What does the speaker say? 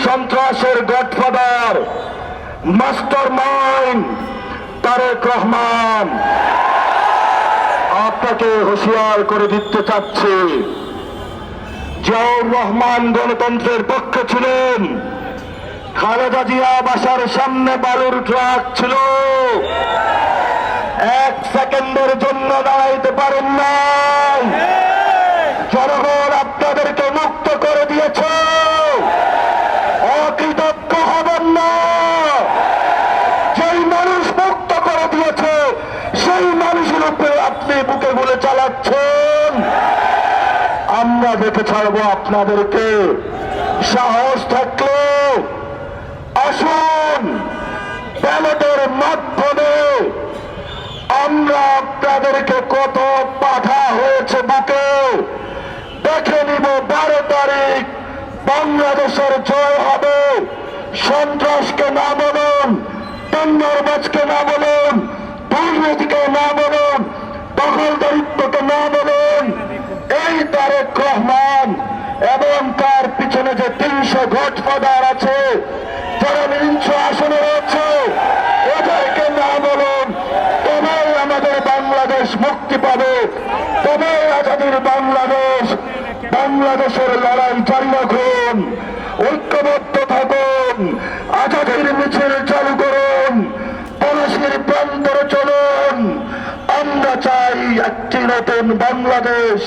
সন্ত্রাসের godfather master mind Tarek Rahman. আপনাকে হুঁশিয়ার করে দিতে চাচ্ছি, জিয়াউর রহমান গণতন্ত্রের পক্ষে ছিলেন, খালেদা জিয়া বাসার সামনে বালুর ট্রাক ছিল, এক সেকেন্ডের জন্য দাঁড়াইতে পারেন না। জনগণ আপনাদেরকে মুক্ত করে দিয়েছে, অকৃতজ্ঞ হবেন না। যেই মানুষ মুক্ত করে দিয়েছে সেই মানুষের উপরে আপনি বুকে গুলে চালাচ্ছেন। আমরা দেখে ছাড়বো আপনাদেরকে। সাহস থাকলে আসুন, ব্যালটের মাধ্যমে আমরা আপনাদেরকে কত বাধা হয়েছে বুকে দেখে নিব। 12 তারিখ বাংলাদেশের জয় হবে। সন্ত্রাসকে না বলুন, টেন্ডারবাজকে না বলুন, দুর্নীতিকে না বলুন, দখলদারিত্বকে না বলুন। এই তারেক রহমান এবং তার পিছনে যে 300 গডফাদার আছে, যারা 300 আসনে রয়েছে, এদেরকে না বলুন। তবেই আমাদের বাংলাদেশ মুক্তি পাবে, তবেই আজাদির বাংলাদেশ। বাংলাদেশের লড়াই জারি রাখুন, ঐক্যবদ্ধ থাকুন, আজাদির মিছিল চালু করুন, পলাশির প্রান্তরে চলুন। আমরা চাই একটি নতুন বাংলাদেশ,